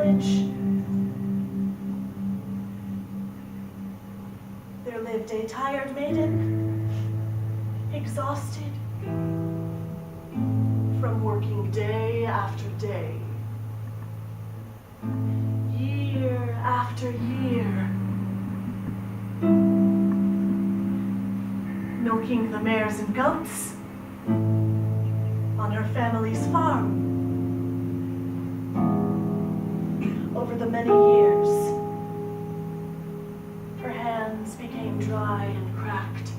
village, there lived a tired maiden, exhausted from working day after day, year after year, milking the mares and goats on her family's farm. Over the many years, her hands became dry and cracked.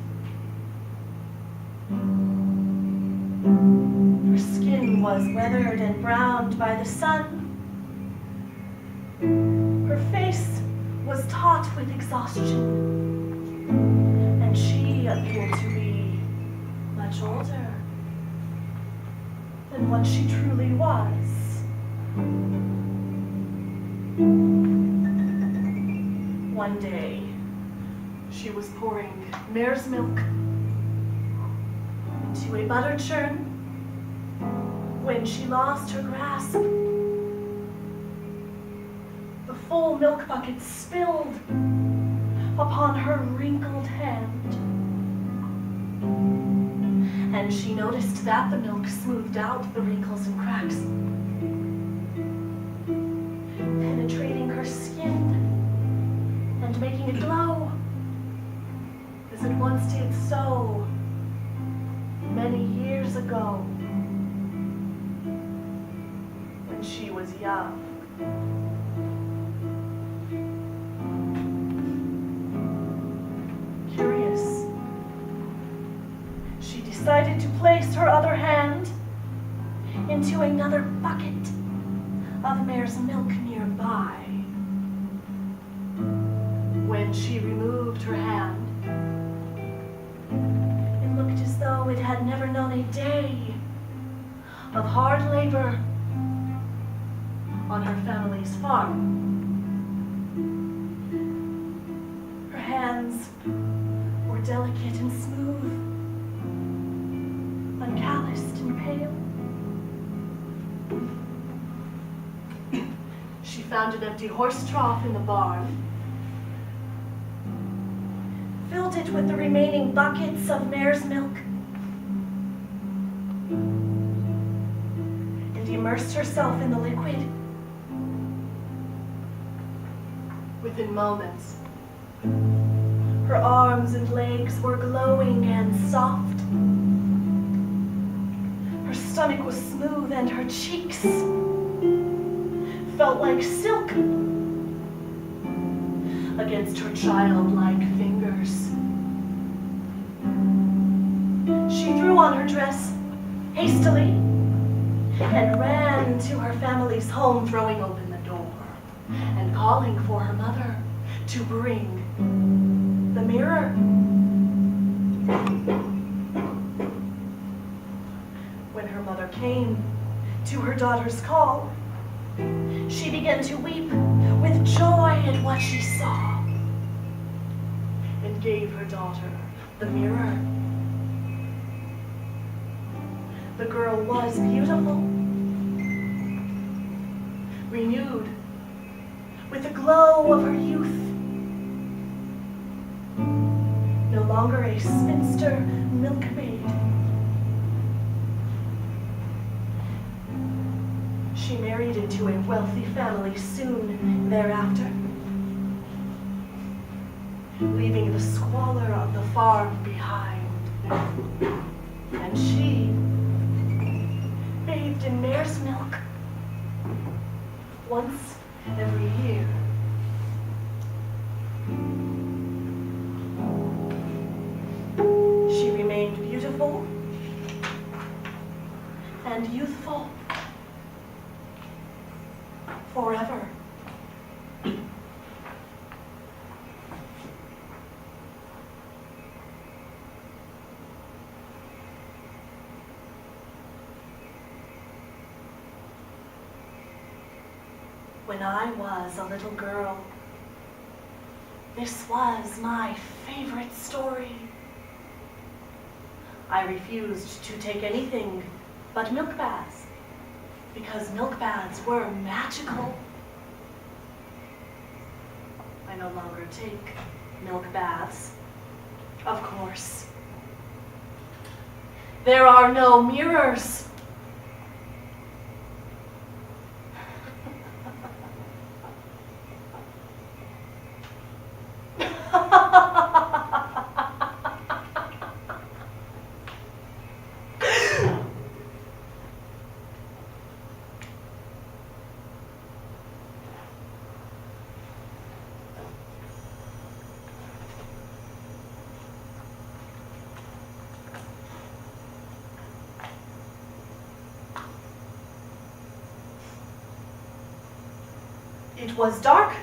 Her skin was weathered and browned by the sun. Her face was taut with exhaustion, and she appeared to be much older than what she truly was. One day, she was pouring mare's milk into a butter churn when she lost her grasp. The full milk bucket spilled upon her wrinkled hand, and she noticed that the milk smoothed out the wrinkles and cracks, penetrating her skin and making it glow as it once did so many years ago when she was young. Curious, she decided to place her other hand into another bucket of mare's milk nearby. When she removed her hand, it looked as though it had never known a day of hard labor on her family's farm. Her hands were delicate and smooth, uncalloused and pale. She found an empty horse trough in the barn, filled it with the remaining buckets of mare's milk, and immersed herself in the liquid. Within moments, her arms and legs were glowing and soft. Her stomach was smooth and her cheeks felt like silk against her childlike fingers. She threw on her dress hastily and ran to her family's home, throwing open the door and calling for her mother to bring the mirror. When her mother came to her daughter's call, she began to weep with joy at what she saw and gave her daughter the mirror. The girl was beautiful, renewed with the glow of her youth, no longer a spinster milkmaid. She married into a wealthy family soon thereafter, leaving the squalor of the farm behind. And she bathed in mare's milk once every year. She remained beautiful and youthful forever. When I was a little girl, this was my favorite story. I refused to take anything but milk baths, because milk baths were magical. no longer take milk baths, of course. There are no mirrors. It was dark.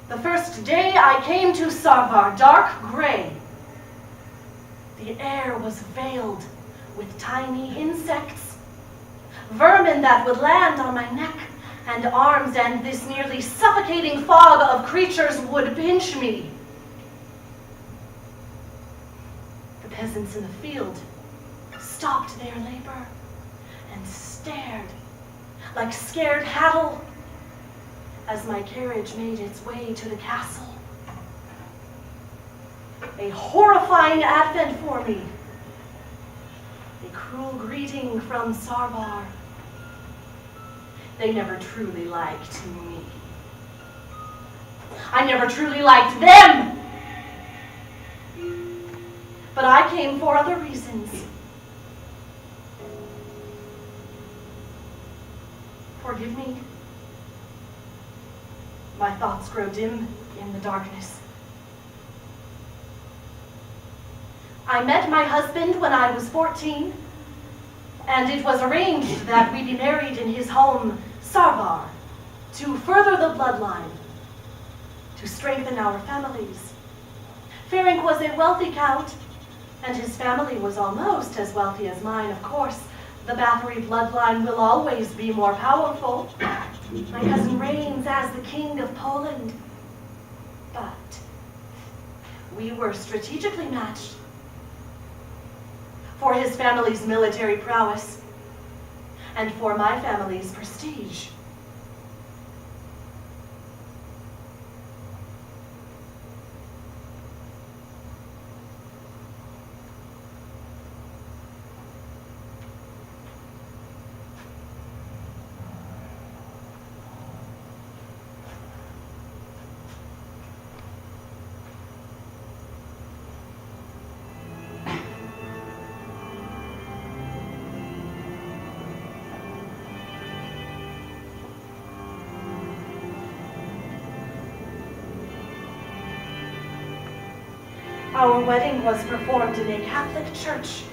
The first day I came to Sarvar, dark gray. The air was veiled with tiny insects, vermin that would land on my neck and arms, and this nearly suffocating fog of creatures would pinch me. The peasants in the field stopped their labor and stared like scared cattle as my carriage made its way to the castle. A horrifying advent for me. A cruel greeting from Sarvar. They never truly liked me. I never truly liked them. But I came for other reasons. Forgive me. My thoughts grow dim in the darkness. I met my husband when I was 14, and it was arranged that we be married in his home, Sarvar, to further the bloodline, to strengthen our families. Ferenc was a wealthy count, and his family was almost as wealthy as mine. Of course, the Bathory bloodline will always be more powerful. My cousin reigns as the King of Poland. But we were strategically matched. For his family's military prowess, and for my family's prestige. Our wedding was performed in a Catholic church.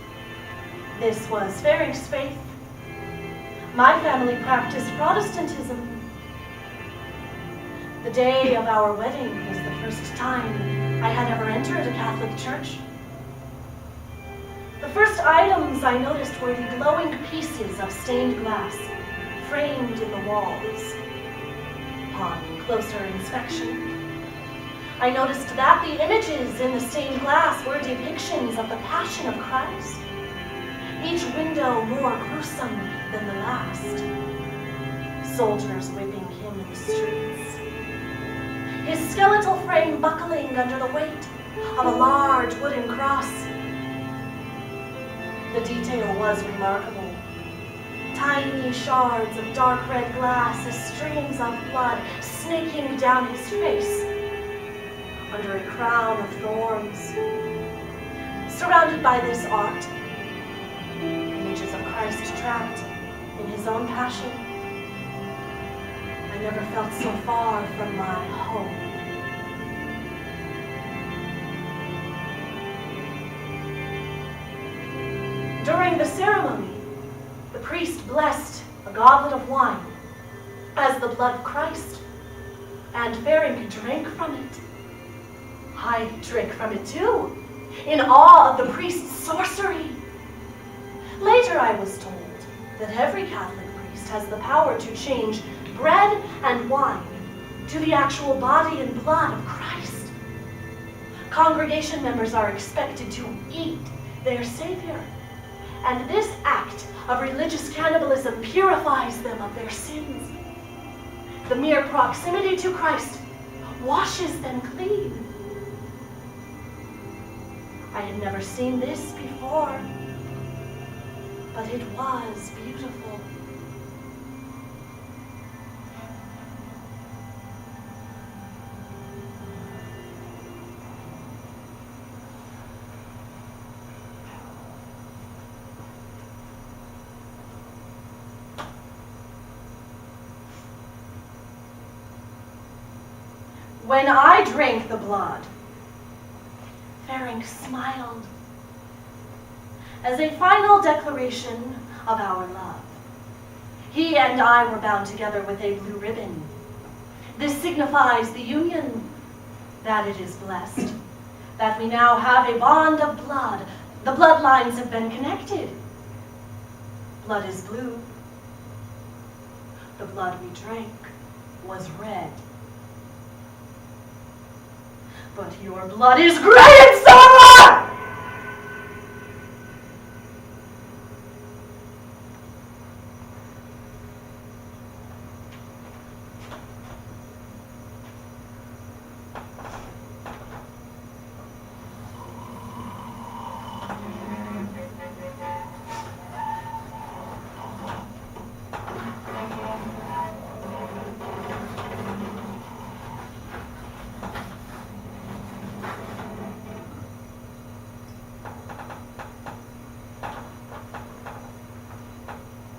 This was Ferenc's faith. My family practiced Protestantism. The day of our wedding was the first time I had ever entered a Catholic church. The first items I noticed were the glowing pieces of stained glass framed in the walls. Upon closer inspection, I noticed that the images in the stained glass were depictions of the Passion of Christ, each window more gruesome than the last. Soldiers whipping him in the streets, his skeletal frame buckling under the weight of a large wooden cross. The detail was remarkable. Tiny shards of dark red glass as streams of blood snaking down his face under a crown of thorns. Surrounded by this art, images of Christ trapped in his own passion, I never felt so far from my home. During the ceremony, the priest blessed a goblet of wine as the blood of Christ, and Ferenc drank from it. I drank from it too, in awe of the priest's sorcery. Later I was told that every Catholic priest has the power to change bread and wine to the actual body and blood of Christ. Congregation members are expected to eat their Savior, and this act of religious cannibalism purifies them of their sins. The mere proximity to Christ washes them clean. I had never seen this before, but it was beautiful. When I drank the blood, Ferenc smiled as a final declaration of our love. He and I were bound together with a blue ribbon. This signifies the union, that it is blessed, that we now have a bond of blood. The bloodlines have been connected. Blood is blue. The blood we drank was red. But your blood is gray and silver!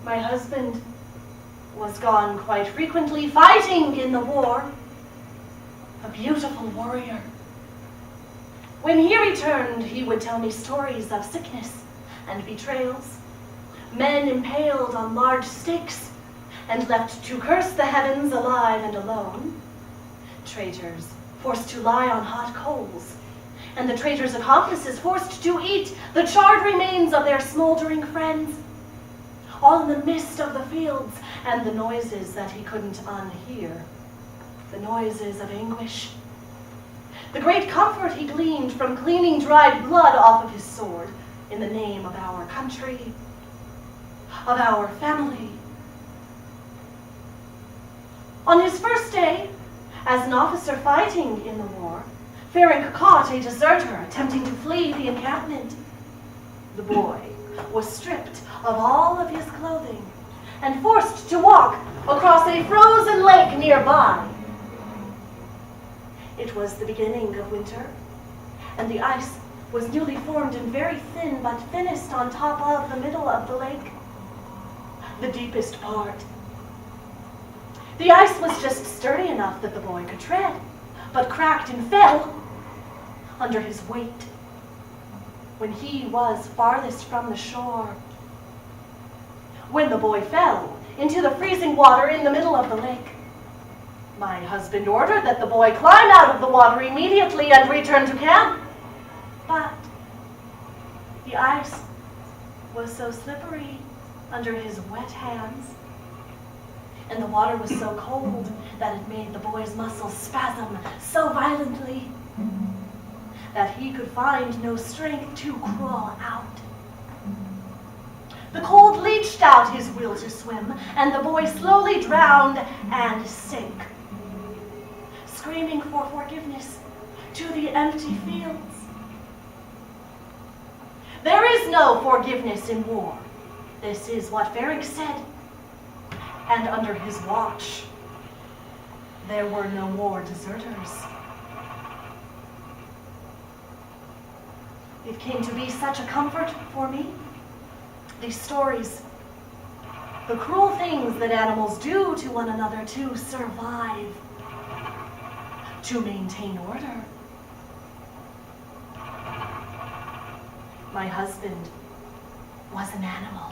My husband was gone quite frequently, fighting in the war. A beautiful warrior. When he returned, he would tell me stories of sickness and betrayals, men impaled on large stakes and left to curse the heavens alive and alone, traitors forced to lie on hot coals, and the traitors' accomplices forced to eat the charred remains of their smoldering friends, all in the mist of the fields and the noises that he couldn't unhear, the noises of anguish. The great comfort he gleaned from cleaning dried blood off of his sword in the name of our country, of our family. On his first day, as an officer fighting in the war, Ferenc caught a deserter attempting to flee the encampment. The boy was stripped of all of his clothing and forced to walk across a frozen lake nearby. It was the beginning of winter, and the ice was newly formed and very thin, but thinnest on top of the middle of the lake, the deepest part. The ice was just sturdy enough that the boy could tread, but cracked and fell under his weight. When he was farthest from the shore, when the boy fell into the freezing water in the middle of the lake, my husband ordered that the boy climb out of the water immediately and return to camp. But the ice was so slippery under his wet hands, and the water was so cold that it made the boy's muscles spasm so violently that he could find no strength to crawl out. The cold leached out his will to swim, and the boy slowly drowned and sank, screaming for forgiveness to the empty fields. There is no forgiveness in war. This is what Ferenc said. And under his watch, there were no more deserters. It came to be such a comfort for me. These stories, the cruel things that animals do to one another to survive, to maintain order. My husband was an animal.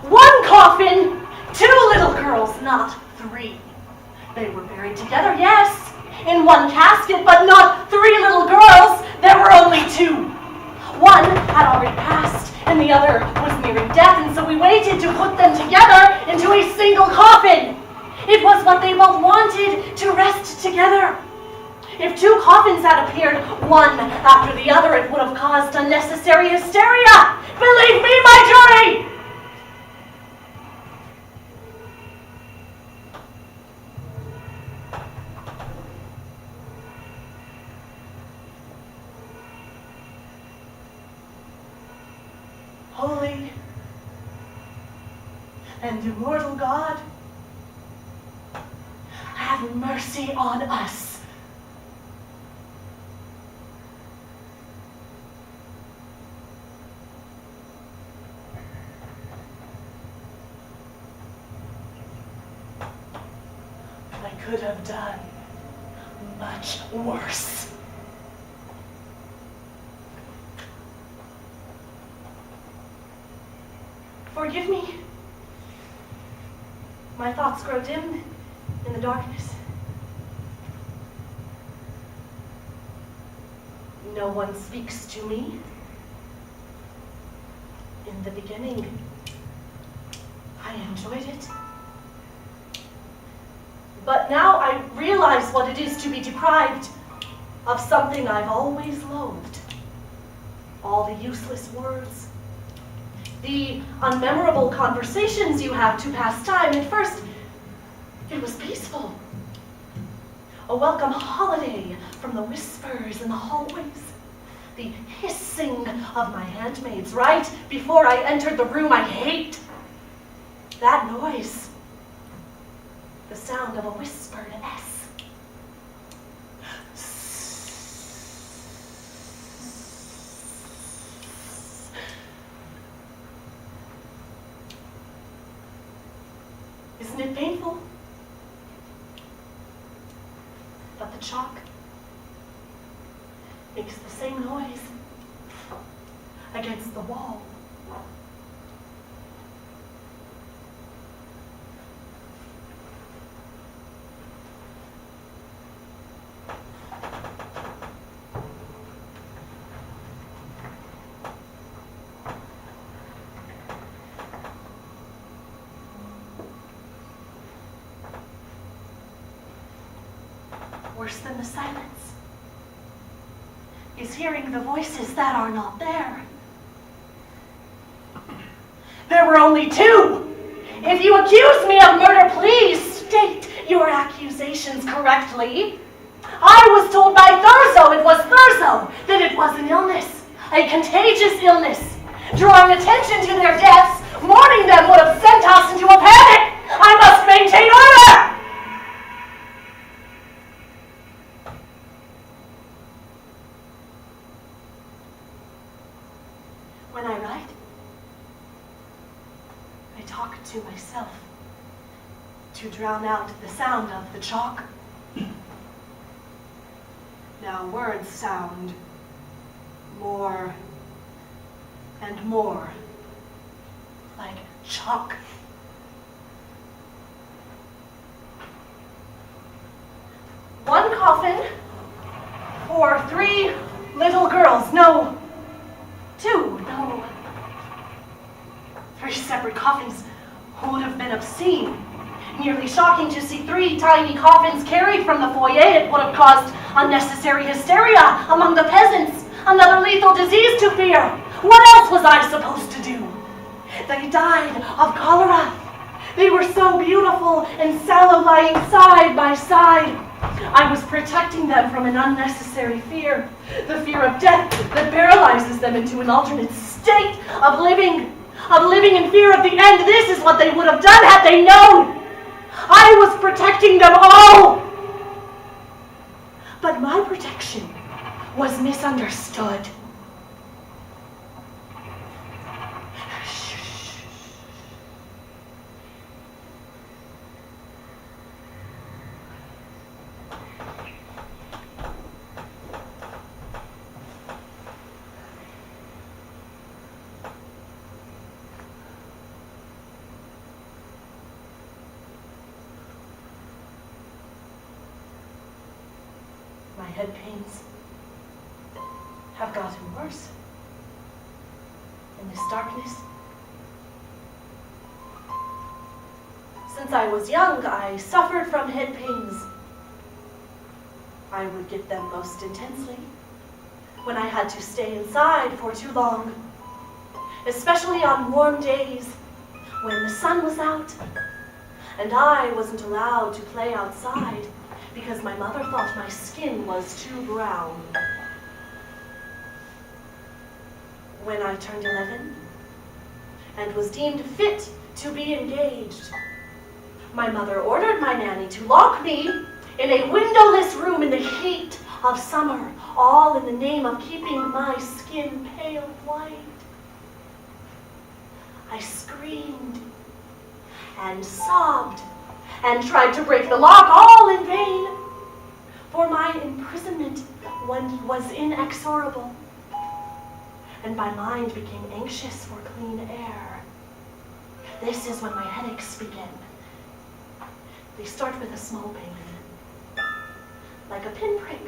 One coffin, two little girls, not three. They were buried together, yes, in one casket, but not three little girls. There were only two. One had already passed, and the other was nearing death, and so we waited to put them together into a single coffin. It was what they both wanted, to rest together. If two coffins had appeared, one after the other, it would have caused unnecessary hysteria. Believe me, my jury! Holy and immortal God, have mercy on us. I could have done much worse. Forgive me. My thoughts grow dim in the darkness. No one speaks to me. In the beginning, I enjoyed it. But now I realize what it is to be deprived of something I've always loathed. All the useless words, the unmemorable conversations you have to pass time. At first, it was peaceful. A welcome holiday from the whispers in the hallways, the hissing of my handmaids right before I entered the room. I hate that noise. The sound of a whispered S. Isn't it painful? But the chalk makes the same noise against the wall. Worse than the silence is hearing the voices that are not there. There were only two. If you accuse me of murder, please state your accusations correctly. I was told by Thurso, it was Thurso, that it was an illness, a contagious illness. Drawing attention to their deaths, mourning them would have sent us into a panic. I must maintain order. When I write, I talk to myself to drown out the sound of the chalk. Now words sound more and more like chalk. One coffin for 3 little girls. No, 2, no. 3 separate coffins would have been obscene. Nearly shocking to see 3 tiny coffins carried from the foyer. It would have caused unnecessary hysteria among the peasants. Another lethal disease to fear. What else was I supposed to do? They died of cholera. They were so beautiful and sallow, lying side by side. I was protecting them from an unnecessary fear. The fear of death that paralyzes them into an alternate state of living in fear of the end. This is what they would have done had they known. I was protecting them all. But my protection was misunderstood. My head pains have gotten worse. In this darkness, Since I was young, I suffered from head pains. I would get them most intensely when I had to stay inside for too long, especially on warm days when the sun was out and I wasn't allowed to play outside because my mother thought my skin was too brown. When I turned 11 and was deemed fit to be engaged, my mother ordered my nanny to lock me in a windowless room in the heat of summer, all in the name of keeping my skin pale white. I screamed and sobbed and tried to break the lock, all in vain, for my imprisonment was inexorable, and my mind became anxious for clean air. This is when my headaches begin. They start with a small pain, like a pinprick,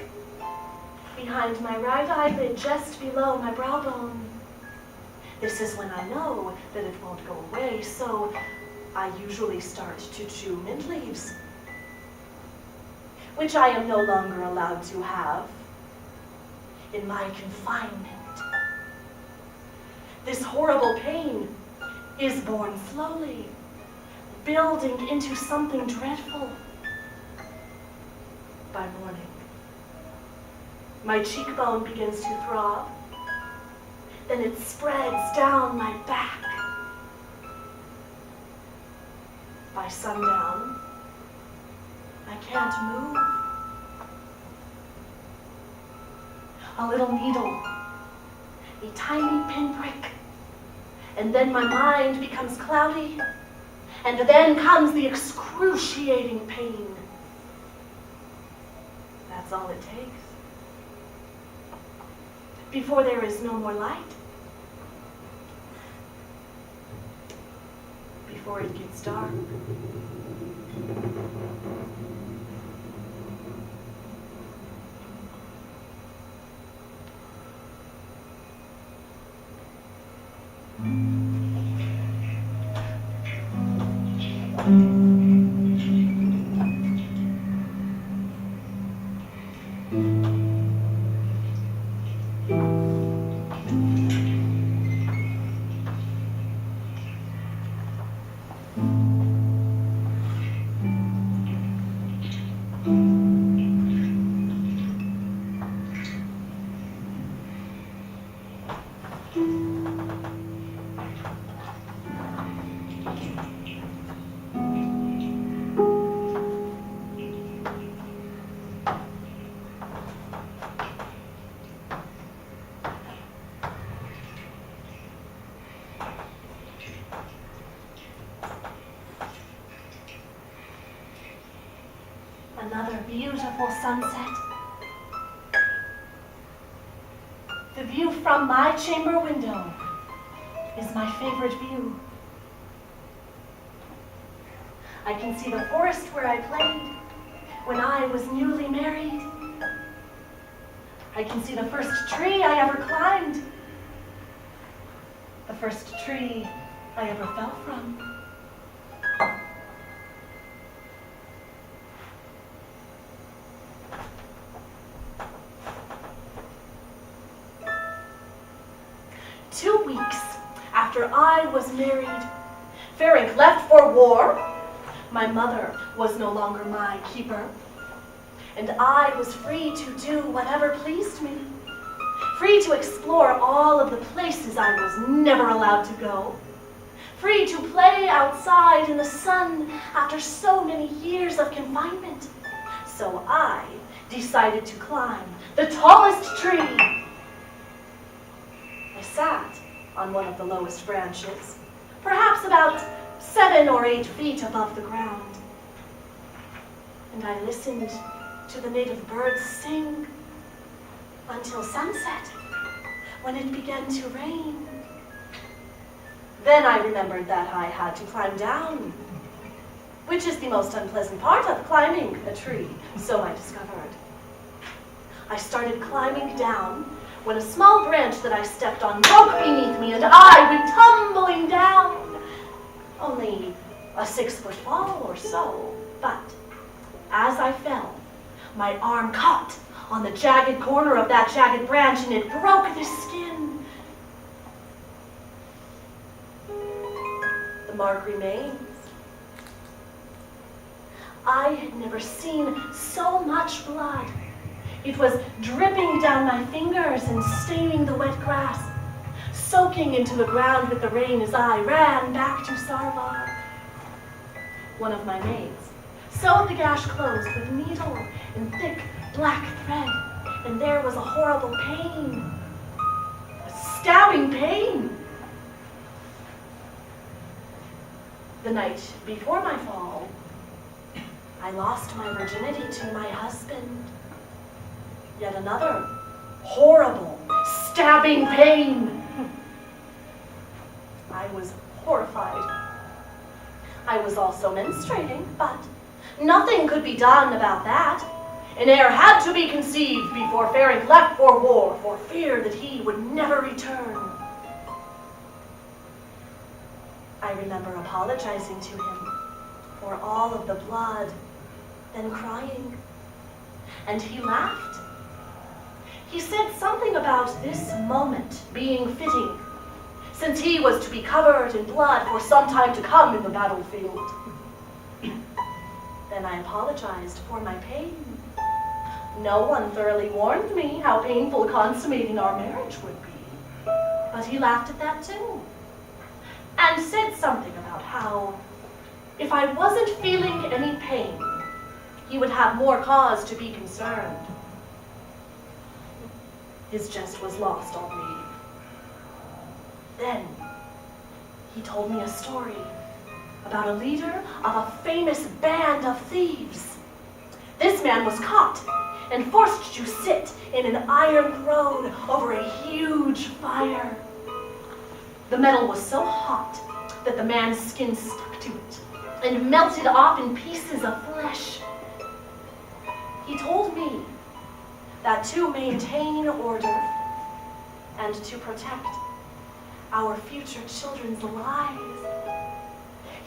behind my right eyelid just below my brow bone. This is when I know that it won't go away, so I usually start to chew mint leaves, which I am no longer allowed to have in my confinement. This horrible pain is born slowly, building into something dreadful. By morning, my cheekbone begins to throb, then it spreads down my back. By sundown, I can't move. A little needle, a tiny pinprick, and then my mind becomes cloudy, and then comes the excruciating pain. That's all it takes. Before there is no more light, before it gets dark. Another beautiful sunset. The view from my chamber window is my favorite view. I can see the forest where I played when I was newly married. I can see the first tree I ever climbed, the first tree I ever fell from. After I was married, Ferenc left for war. My mother was no longer my keeper, and I was free to do whatever pleased me, free to explore all of the places I was never allowed to go, free to play outside in the sun after so many years of confinement. So I decided to climb the tallest tree. I sat on one of the lowest branches, perhaps about 7 or 8 feet above the ground. And I listened to the native birds sing until sunset, when it began to rain. Then I remembered that I had to climb down, which is the most unpleasant part of climbing a tree, so I discovered. I started climbing down when a small branch that I stepped on broke beneath me and I went tumbling down. Only a 6-foot fall or so, but as I fell, my arm caught on the jagged corner of that jagged branch and it broke the skin. The mark remains. I had never seen so much blood. It was dripping down my fingers and staining the wet grass, soaking into the ground with the rain as I ran back to Sarvar. One of my maids sewed the gash closed with needle and thick black thread, and there was a horrible pain, a stabbing pain. The night before my fall, I lost my virginity to my husband. Yet another horrible, stabbing pain. I was horrified. I was also menstruating, but nothing could be done about that. An heir had to be conceived before Ferenc left for war, for fear that he would never return. I remember apologizing to him for all of the blood, then crying. And he laughed. He said something about this moment being fitting, since he was to be covered in blood for some time to come in the battlefield. Then I apologized for my pain. No one thoroughly warned me how painful consummating our marriage would be. But he laughed at that too, and said something about how, if I wasn't feeling any pain, he would have more cause to be concerned. His jest was lost on me. Then he told me a story about a leader of a famous band of thieves. This man was caught and forced to sit in an iron throne over a huge fire. The metal was so hot that the man's skin stuck to it and melted off in pieces of flesh. He told me that to maintain order and to protect our future children's lives,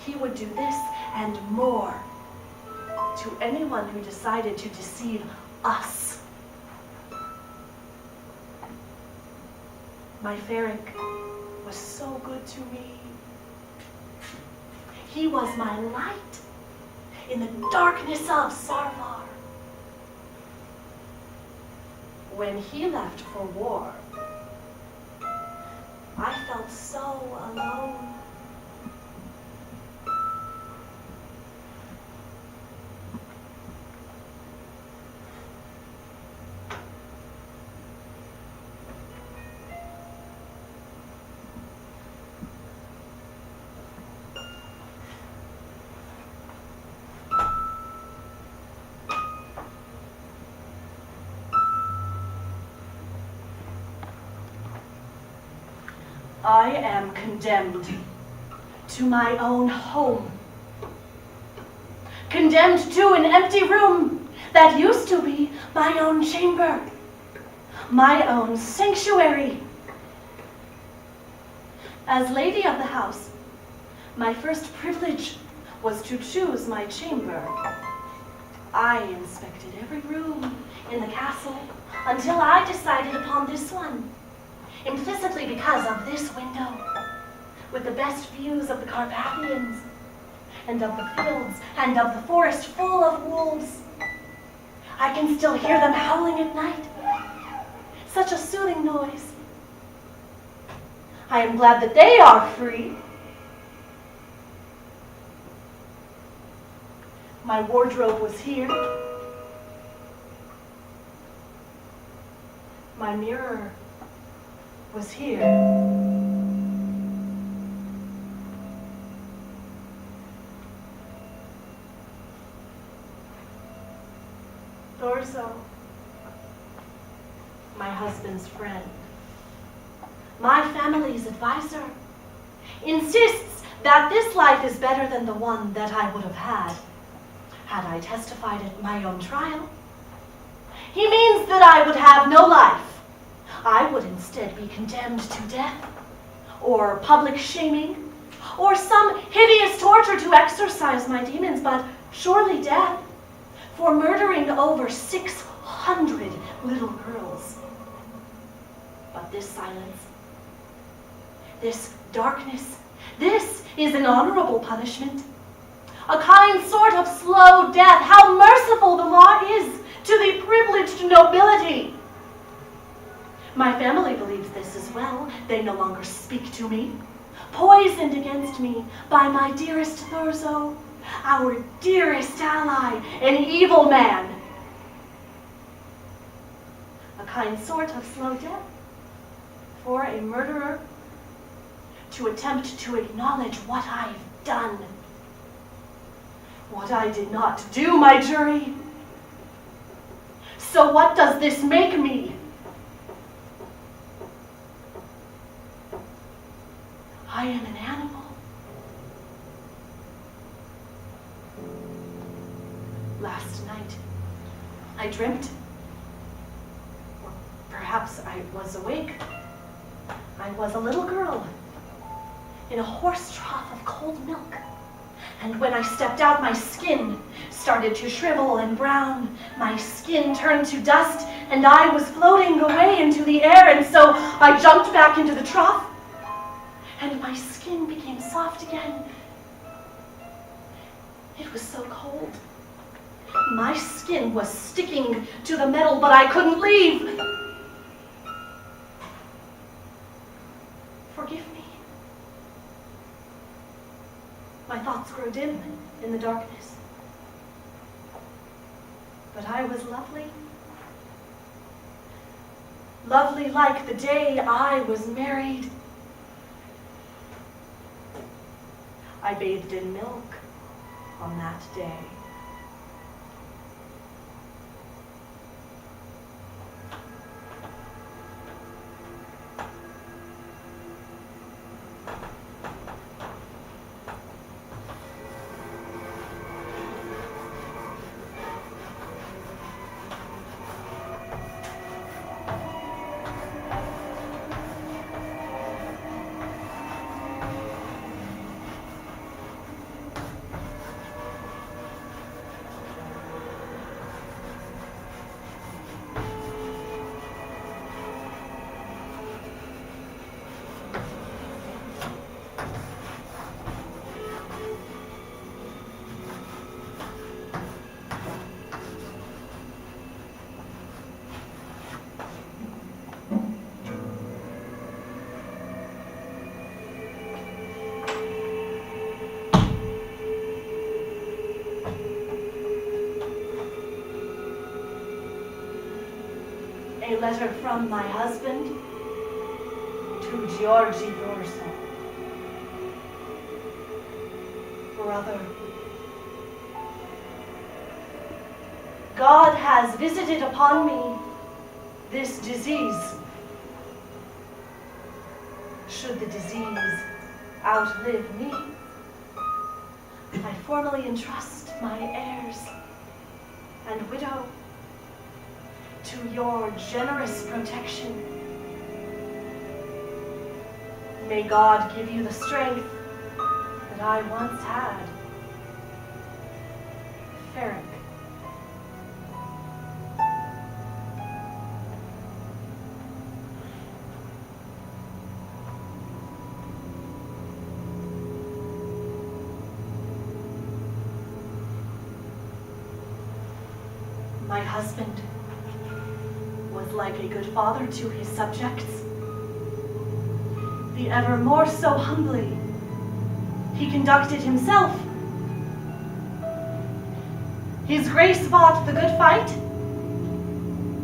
he would do this and more to anyone who decided to deceive us. My Ferenc was so good to me. He was my light in the darkness of Sarvar. When he left for war, I felt so alone. I am condemned to my own home. Condemned to an empty room that used to be my own chamber, my own sanctuary. As lady of the house, my first privilege was to choose my chamber. I inspected every room in the castle until I decided upon this one. Implicitly because of this window, with the best views of the Carpathians, and of the fields, and of the forest full of wolves. I can still hear them howling at night. Such a soothing noise. I am glad that they are free. My wardrobe was here. My mirror was here. Thorso, my husband's friend, my family's advisor, insists that this life is better than the one that I would have had I testified at my own trial. He means that I would have no life. I would instead be condemned to death, or public shaming, or some hideous torture to exorcise my demons, but surely death for murdering over 600 little girls. But this silence, this darkness, this is an honorable punishment. A kind sort of slow death. How merciful the law is to the privileged nobility. My family believes this as well. They no longer speak to me, poisoned against me by my dearest Thurzo, our dearest ally, an evil man. A kind sort of slow death for a murderer to attempt to acknowledge what I've done. What I did not do, my jury. So what does this make me? I am an animal. Last night, I dreamt, or perhaps I was awake. I was a little girl in a horse trough of cold milk. And when I stepped out, my skin started to shrivel and brown. My skin turned to dust, and I was floating away into the air, and so I jumped back into the trough, and my skin became soft again. It was so cold. My skin was sticking to the metal, but I couldn't leave. Forgive me. My thoughts grow dim in the darkness. But I was lovely. Lovely like the day I was married. I bathed in milk on that day. A letter from my husband to Georgi Thurzo. Brother, God has visited upon me this disease. Should the disease outlive me, I formally entrust my heirs and widow to your generous protection. May God give you the strength that I once had. Ferric. My husband was like a good father to his subjects. The ever more so humbly he conducted himself. His grace fought the good fight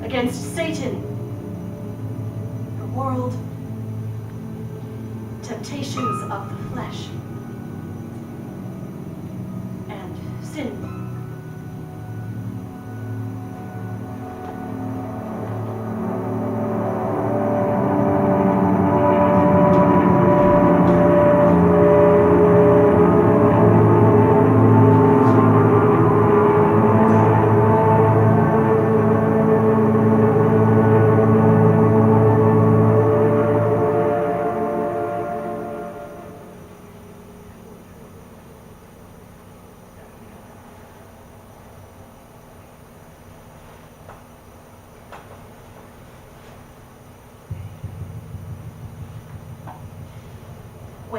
against Satan, the world, temptations of the flesh, and sin.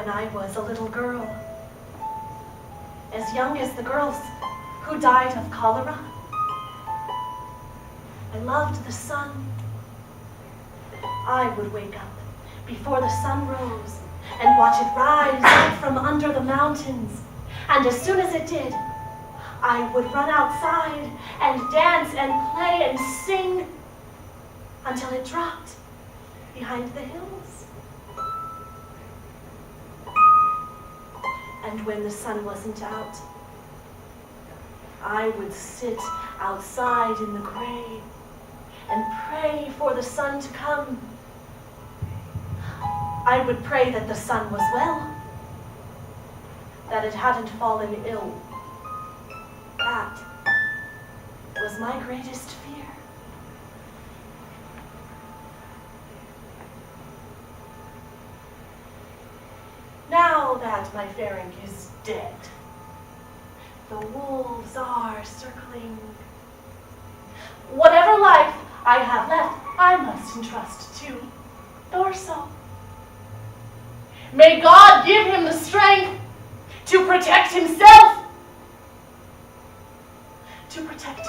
when I was a little girl, as young as the girls who died of cholera. I loved the sun. I would wake up before the sun rose and watch it rise up from under the mountains. And as soon as it did, I would run outside and dance and play and sing until it dropped behind the hills. And when the sun wasn't out, I would sit outside in the gray and pray for the sun to come. I would pray that the sun was well, that it hadn't fallen ill. That was my greatest fear. Now that my Ferenc is dead, the wolves are circling. Whatever life I have left, I must entrust to Thorso. May God give him the strength to protect himself, to protect me.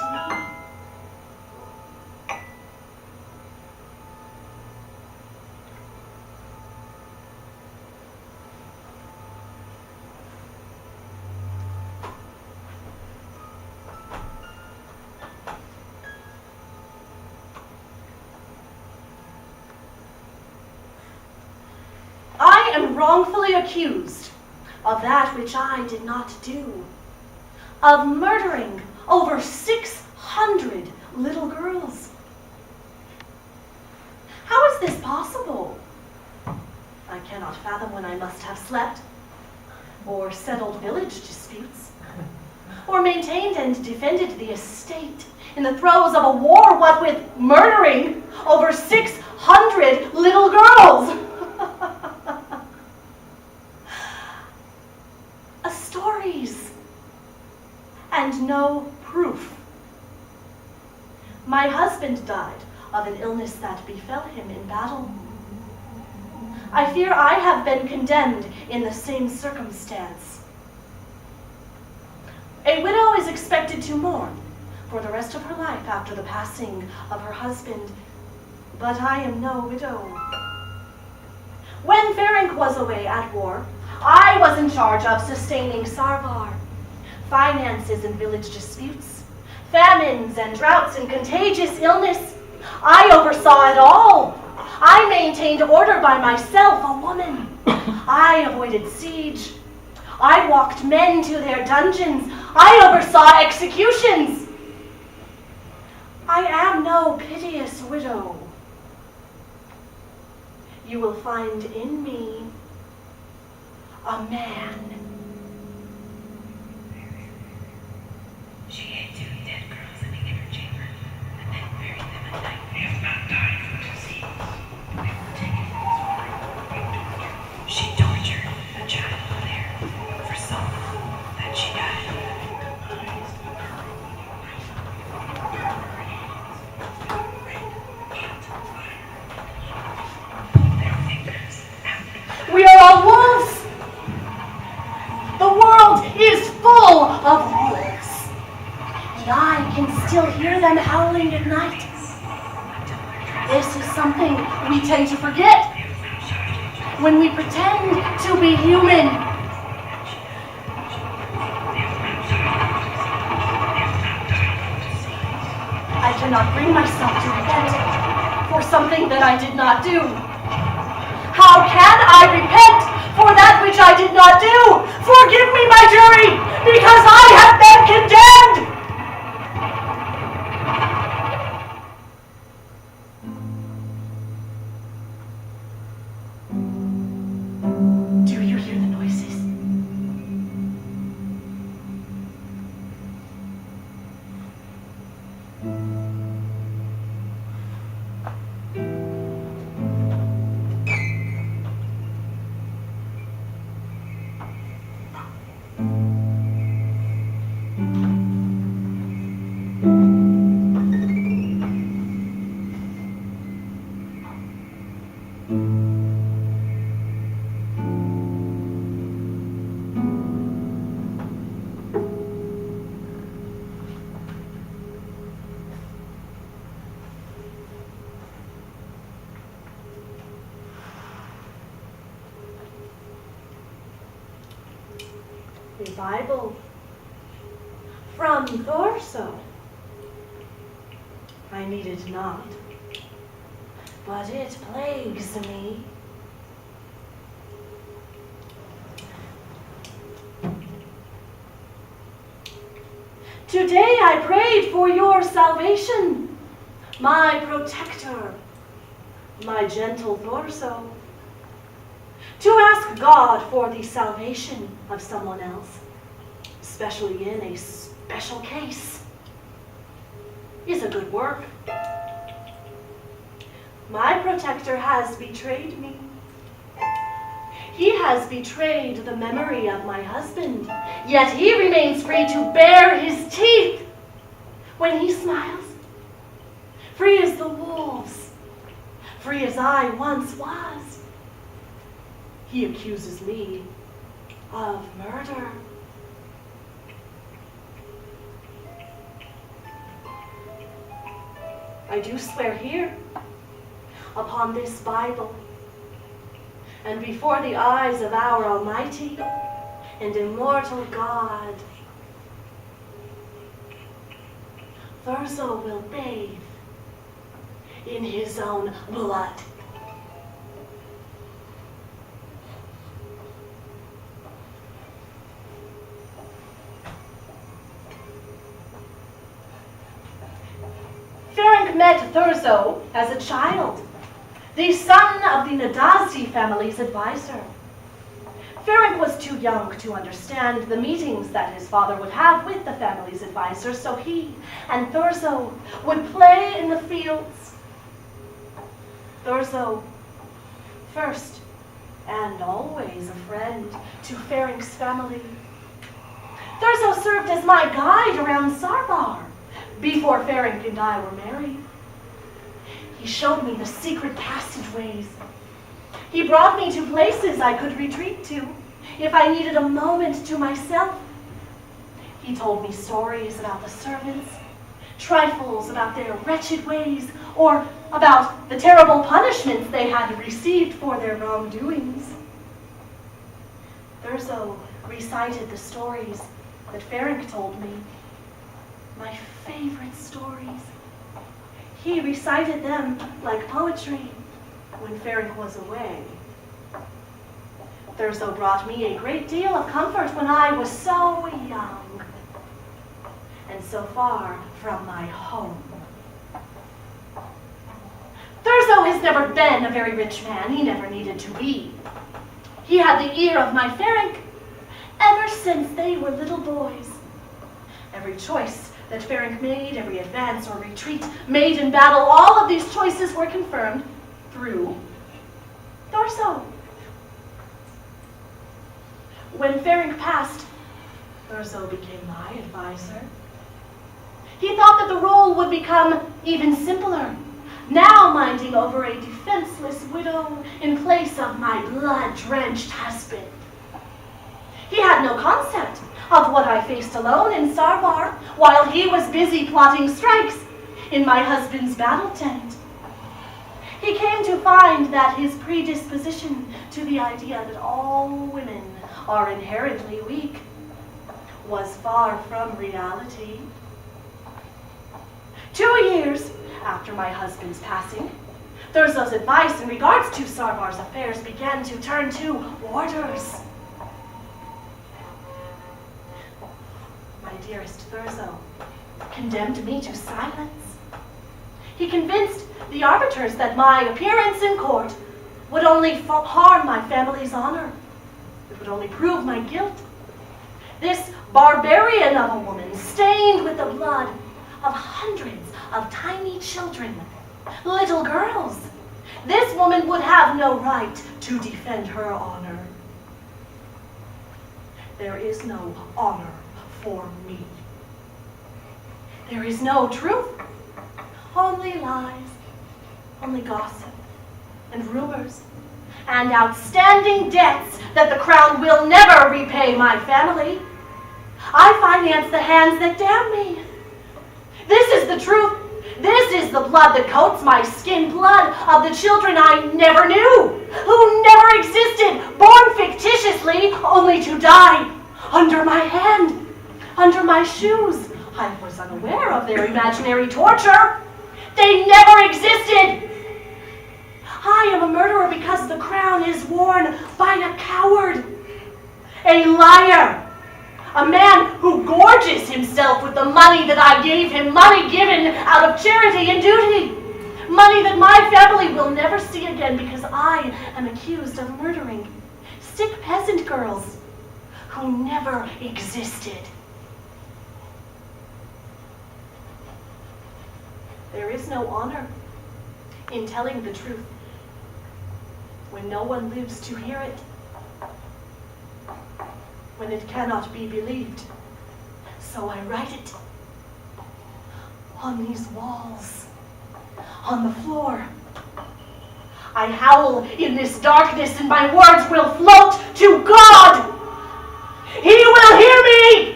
I am wrongfully accused of that which I did not do, of murdering over 600 little girls. How is this possible? I cannot fathom when I must have slept, or settled village disputes, or maintained and defended the estate in the throes of a war, what with murdering over 600 little girls. Stories and no proof. My husband died of an illness that befell him in battle. I fear I have been condemned in the same circumstance. A widow is expected to mourn for the rest of her life after the passing of her husband, but I am no widow. When Ferenc was away at war, I was in charge of sustaining Sarvar, finances and village disputes, famines and droughts and contagious illness. I oversaw it all. I maintained order by myself, a woman. I avoided siege. I walked men to their dungeons. I oversaw executions. I am no piteous widow. You will find in me a man. She ate 2 dead girls in the inner chamber and then buried them at night. They have not died from disease. They were taken from this world. She tortured a child there for so long that she died. Their fingers out. We are all wolves. The world is full of wolves, and I can still hear them howling at night. This is something we tend to forget when we pretend to be human. I cannot bring myself to repent for something that I did not do. How can I repent for that which I did not do? Forgive me, my jury, because I have been condemned. Do you hear the noises? Bible from Thorso. I need it not, but it plagues me. Today I prayed for your salvation, my protector, my gentle Thorso, to ask God for the salvation of someone else, especially in a special case, is a good work. My protector has betrayed me. He has betrayed the memory of my husband, yet he remains free to bare his teeth when he smiles. Free as the wolves, free as I once was. He accuses me of murder. I do swear here, upon this Bible, and before the eyes of our Almighty and immortal God, Thurso will bathe in his own blood. Ferenc met Thurso as a child, the son of the Nadazi family's advisor. Ferenc was too young to understand the meetings that his father would have with the family's advisor, so he and Thurso would play in the fields. Thurso, first and always a friend to Ferenc's family. Thurso served as my guide around Sarbar before Ferenc and I were married. He showed me the secret passageways. He brought me to places I could retreat to if I needed a moment to myself. He told me stories about the servants, trifles about their wretched ways, or about the terrible punishments they had received for their wrongdoings. Thurso recited the stories that Ferenc told me, my favorite stories. He recited them like poetry when Ferenc was away. Thurso brought me a great deal of comfort when I was so young and so far from my home. Thurso has never been a very rich man. He never needed to be. He had the ear of my Ferenc ever since they were little boys. Every choice that Ferenc made, every advance or retreat made in battle, all of these choices were confirmed through Thurso. When Ferenc passed, Thurso became my advisor. He thought that the role would become even simpler, now minding over a defenseless widow in place of my blood-drenched husband. He had no concept of what I faced alone in Sarbar while he was busy plotting strikes in my husband's battle tent. He came to find that his predisposition to the idea that all women are inherently weak was far from reality. 2 years after my husband's passing, Thurso's advice in regards to Sarbar's affairs began to turn to orders. My dearest Thurso condemned me to silence. He convinced the arbiters that my appearance in court would only harm my family's honor. It would only prove my guilt. This barbarian of a woman, stained with the blood of hundreds of tiny children, little girls, this woman would have no right to defend her honor. There is no honor for me. There is no truth, only lies, only gossip and rumors, and outstanding debts that the crown will never repay my family. I finance the hands that damn me. This is the truth. This is the blood that coats my skin, blood of the children I never knew, who never existed, born fictitiously only to die. under my hand, under my shoes. I was unaware of their imaginary torture. They never existed. I am a murderer because the crown is worn by a coward, a liar, a man who gorges himself with the money that I gave him, money given out of charity and duty, money that my family will never see again because I am accused of murdering sick peasant girls who never existed. There is no honor in telling the truth when no one lives to hear it, when it cannot be believed. So I write it on these walls, on the floor. I howl in this darkness and my words will float to God. He will hear me.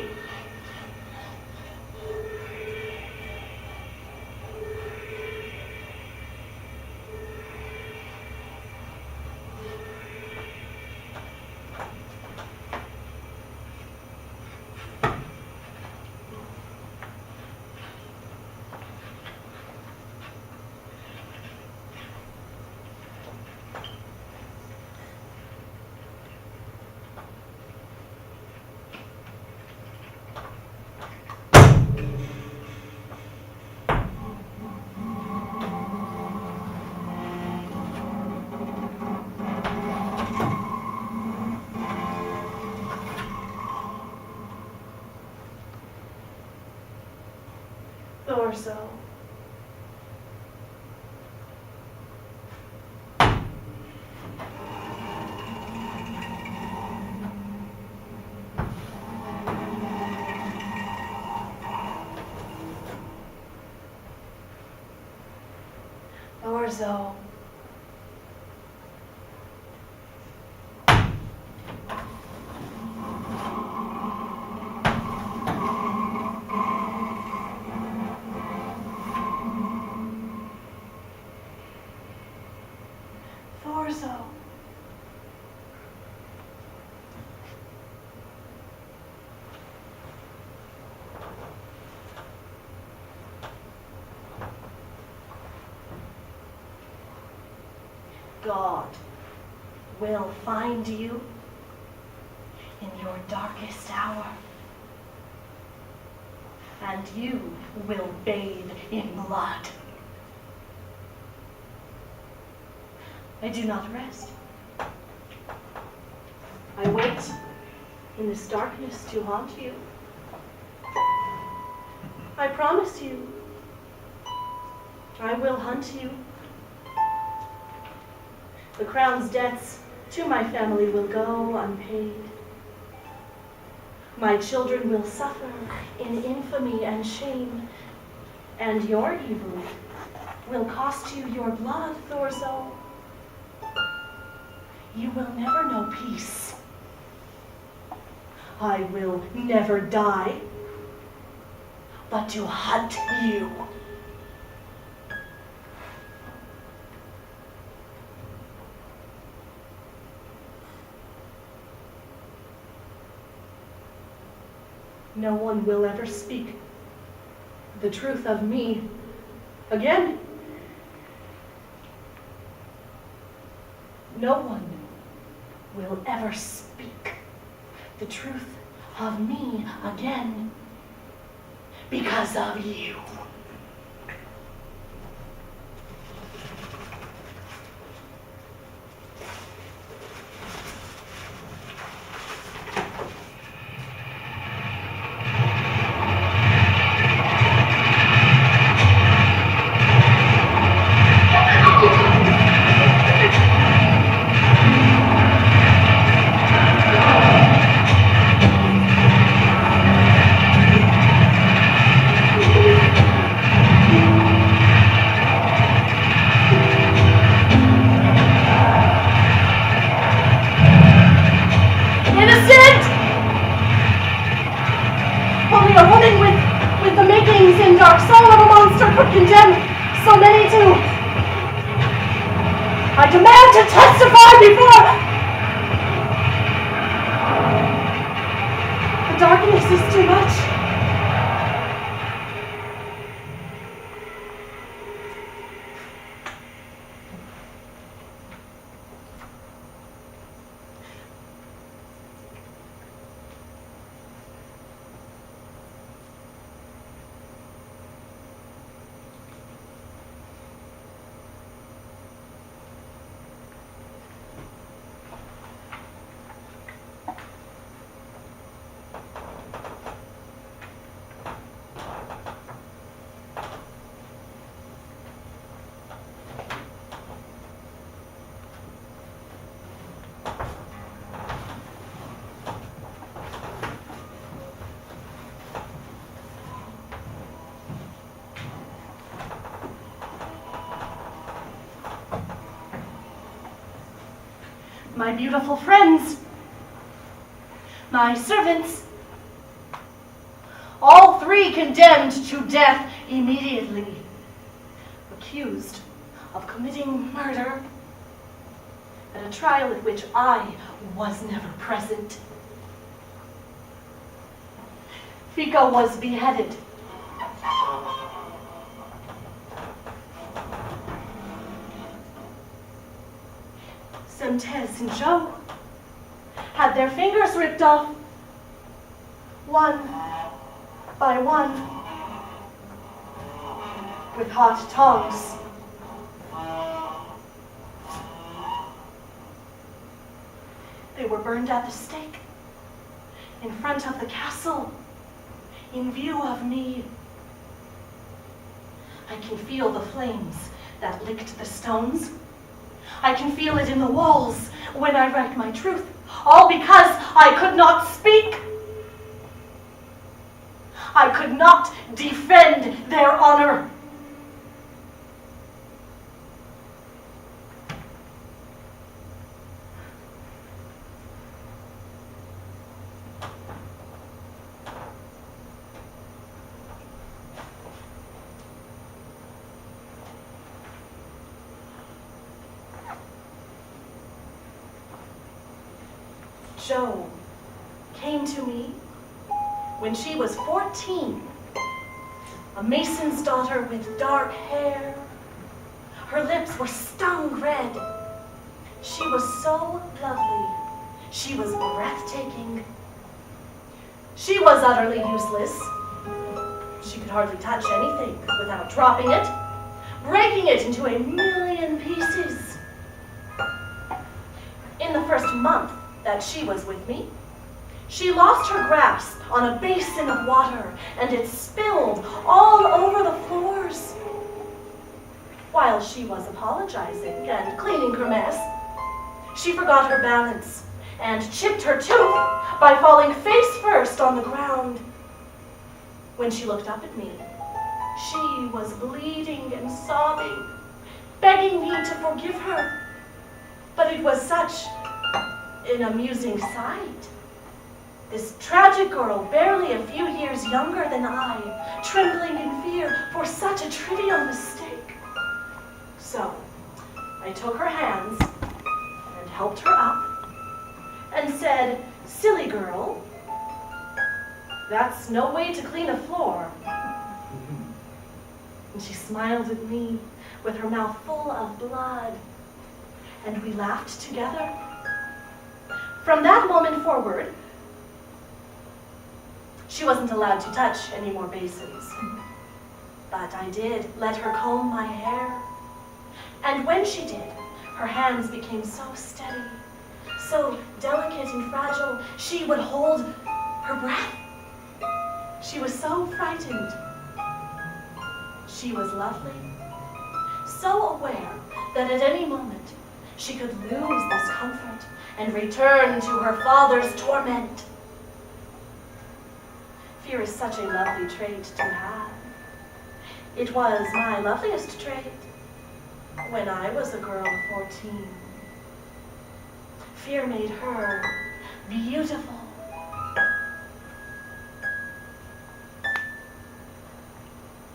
Thorso. Thorso. Thorso. God will find you in your darkest hour, and you will bathe in blood. I do not rest. I wait in this darkness to haunt you. I promise you, I will hunt you. The crown's debts to my family will go unpaid. My children will suffer in infamy and shame, and your evil will cost you your blood, Thorso. You will never know peace. I will never die, but to hunt you. No one will ever speak the truth of me again. No one will ever speak the truth of me again because of you. I demand to testify before my beautiful friends, my servants, all three condemned to death immediately, accused of committing murder at a trial at which I was never present. Fico was beheaded. Semtez and Joe had their fingers ripped off, one by one, with hot tongs. They were burned at the stake in front of the castle, in view of me. I can feel the flames that licked the stones. I can feel it in the walls when I write my truth, all because I could not speak. I could not defend their honor. Joe came to me when she was 14, a mason's daughter with dark hair. Her lips were stung red. She was so lovely. She was breathtaking. She was utterly useless. She could hardly touch anything without dropping it, breaking it into a million pieces. In the first month that she was with me, she lost her grasp on a basin of water, and it spilled all over the floors. While she was apologizing and cleaning her mess, she forgot her balance and chipped her tooth by falling face first on the ground. When she looked up at me, she was bleeding and sobbing, begging me to forgive her. But it was such an amusing sight. This tragic girl, barely a few years younger than I, trembling in fear for such a trivial mistake. So, I took her hands and helped her up and said, "Silly girl, that's no way to clean a floor." And she smiled at me with her mouth full of blood, and we laughed together. From that moment forward, she wasn't allowed to touch any more basins. But I did let her comb my hair. And when she did, her hands became so steady, so delicate and fragile, she would hold her breath. She was so frightened. She was lovely, so aware that at any moment she could lose this comfort and return to her father's torment. Fear is such a lovely trait to have. It was my loveliest trait when I was a girl of 14. Fear made her beautiful.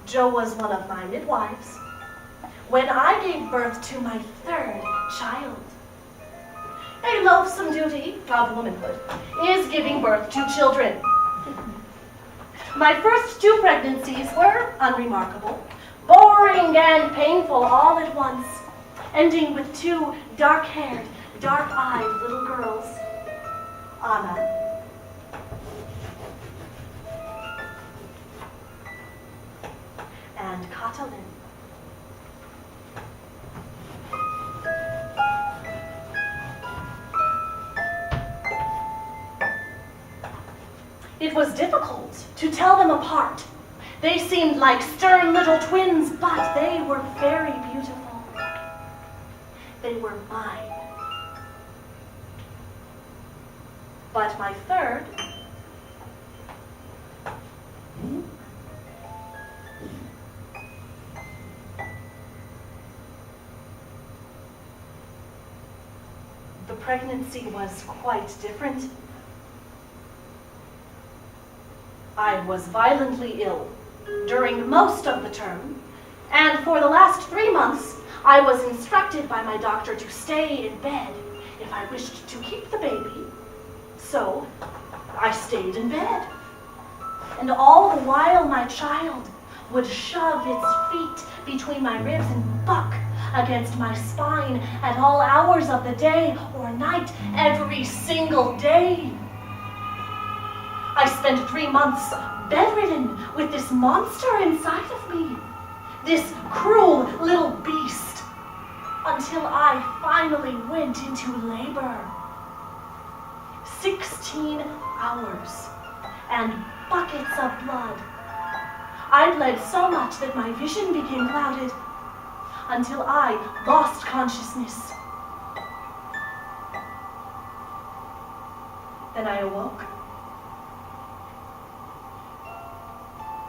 Joe was one of my midwives when I gave birth to my third child. A loathsome duty of womanhood is giving birth to children. My first two pregnancies were unremarkable, boring and painful all at once, ending with two dark-haired, dark-eyed little girls, Anna and Catalin. It was difficult to tell them apart. They seemed like stern little twins, but they were very beautiful. They were mine. But my third, the pregnancy was quite different. I was violently ill during most of the term, and for the last 3 months, I was instructed by my doctor to stay in bed if I wished to keep the baby. So, I stayed in bed. And all the while my child would shove its feet between my ribs and buck against my spine at all hours of the day or night, every single day. I spent 3 months bedridden with this monster inside of me, this cruel little beast, until I finally went into labor. 16 hours and buckets of blood. I bled so much that my vision became clouded until I lost consciousness. Then I awoke,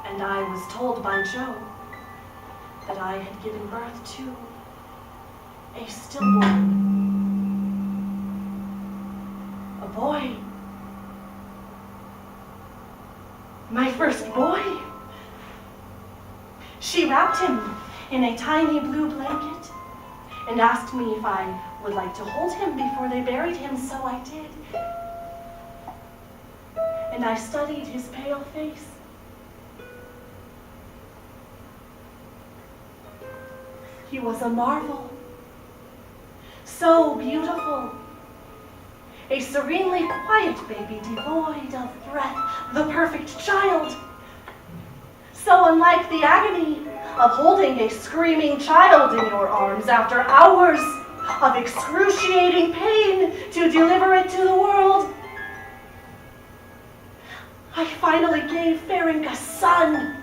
and I was told by Joe that I had given birth to a stillborn, a boy. My first boy. She wrapped him in a tiny blue blanket and asked me if I would like to hold him before they buried him, so I did. And I studied his pale face. He was a marvel, so beautiful. A serenely quiet baby devoid of breath, the perfect child. So unlike the agony of holding a screaming child in your arms after hours of excruciating pain to deliver it to the world, I finally gave Ferenc a son.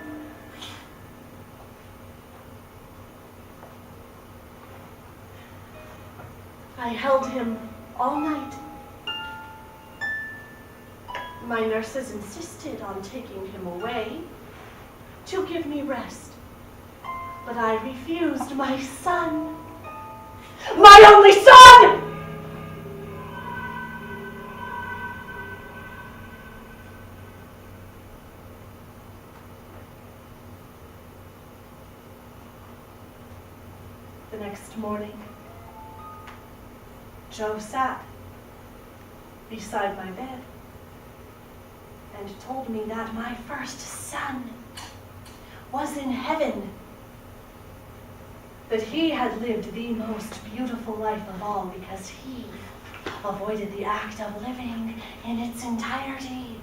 I held him all night. My nurses insisted on taking him away to give me rest, but I refused my son. My only son! The next morning, Joe sat beside my bed and told me that my first son was in heaven, that he had lived the most beautiful life of all because he avoided the act of living in its entirety.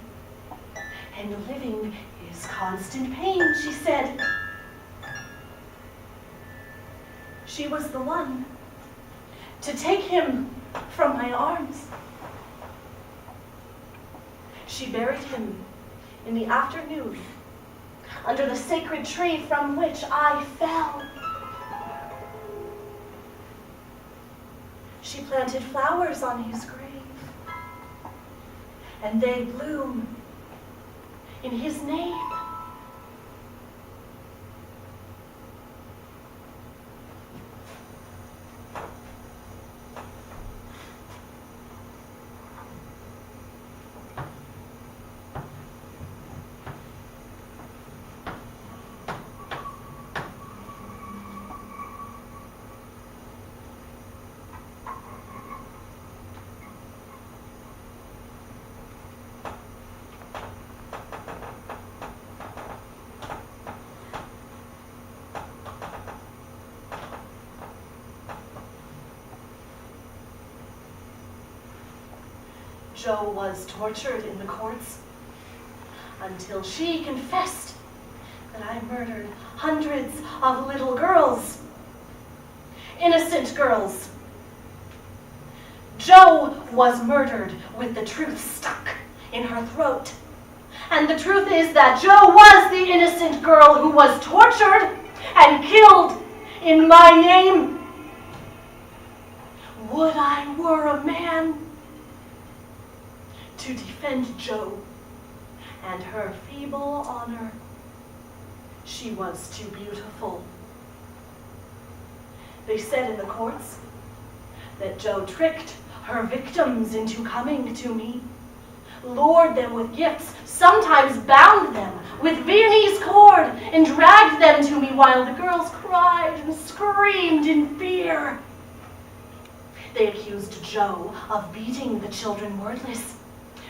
And living is constant pain, she said. She was the one to take him from my arms. She buried him in the afternoon under the sacred tree from which I fell. She planted flowers on his grave, and they bloom in his name. Joe was tortured in the courts until she confessed that I murdered hundreds of little girls, innocent girls. Joe was murdered with the truth stuck in her throat. And the truth is that Joe was the innocent girl who was tortured and killed in my name. Would I were a man to defend Joe and her feeble honor. She was too beautiful. They said in the courts that Joe tricked her victims into coming to me, lured them with gifts, sometimes bound them with Viennese cord, and dragged them to me while the girls cried and screamed in fear. They accused Joe of beating the children wordless,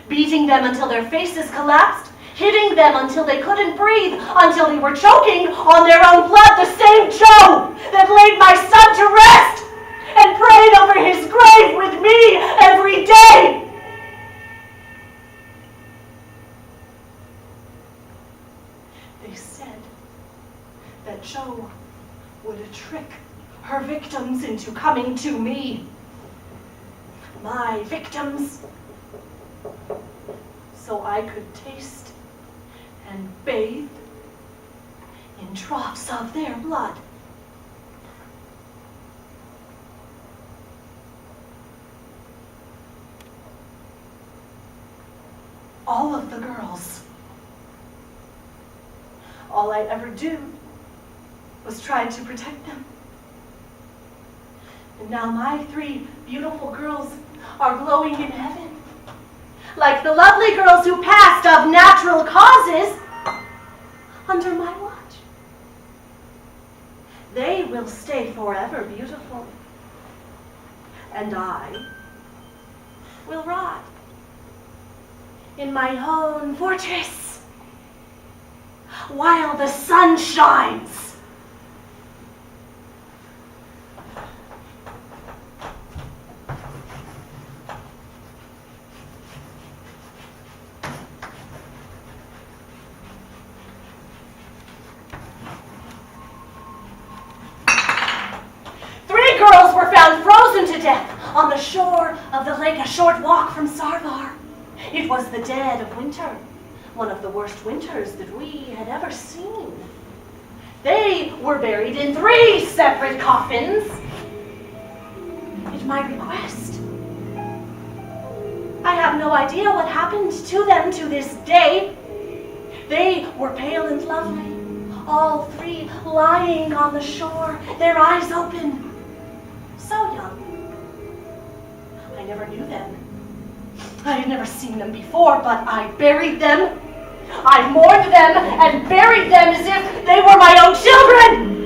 beating them until their faces collapsed, hitting them until they couldn't breathe, until they were choking on their own blood, the same Joe that laid my son to rest and prayed over his grave with me every day. They said that Joe would trick her victims into coming to me. My victims, so I could taste and bathe in drops of their blood. All of the girls. All I ever do was try to protect them. And now my 3 beautiful girls are glowing in heaven, like the lovely girls who passed of natural causes under my watch. They will stay forever beautiful, and I will rot in my own fortress while the sun shines. Girls were found frozen to death on the shore of the lake a short walk from Sarvar. It was the dead of winter, one of the worst winters that we had ever seen. They were buried in 3 separate coffins. At my request. I have no idea what happened to them to this day. They were pale and lovely, all 3 lying on the shore, their eyes open. So young. I never knew them. I had never seen them before, but I buried them. I mourned them and buried them as if they were my own children.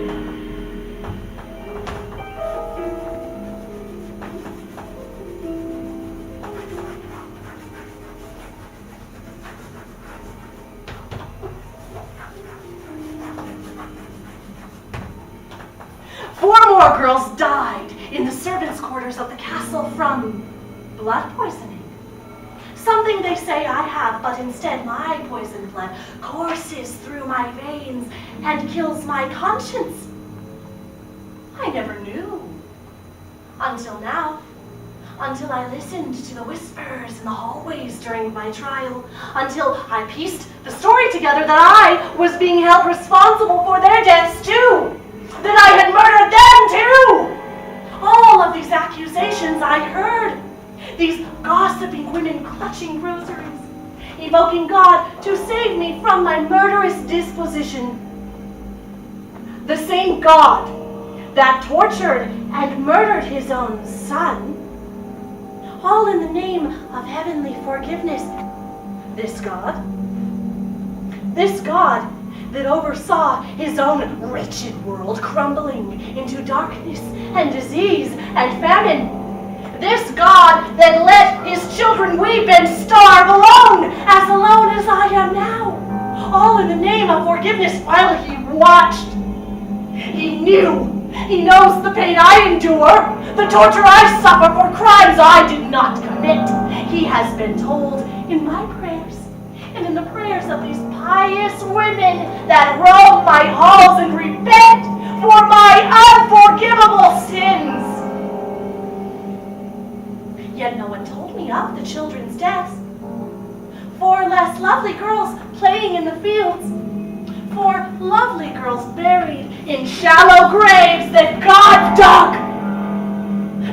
4 more girls died in the servants' quarters of the castle from blood poisoning. Something they say I have, but instead my poisoned blood courses through my veins and kills my conscience. I never knew. Until now. Until I listened to the whispers in the hallways during my trial. Until I pieced the story together that I was being held responsible for their deaths too. That I had murdered them too. All of these accusations I heard. These gossiping women clutching rosaries, invoking God to save me from my murderous disposition. The same God that tortured and murdered his own son, all in the name of heavenly forgiveness. This God that oversaw his own wretched world crumbling into darkness and disease and famine. This God that let his children weep and starve alone as I am now, all in the name of forgiveness while he watched. He knew, he knows the pain I endure, the torture I suffer for crimes I did not commit. He has been told in my prayers and in the prayers of these pious women that roam my halls and repent for my unforgivable sins. Yet no one told me of the children's deaths. 4 less lovely girls playing in the fields. 4 lovely girls buried in shallow graves that God dug.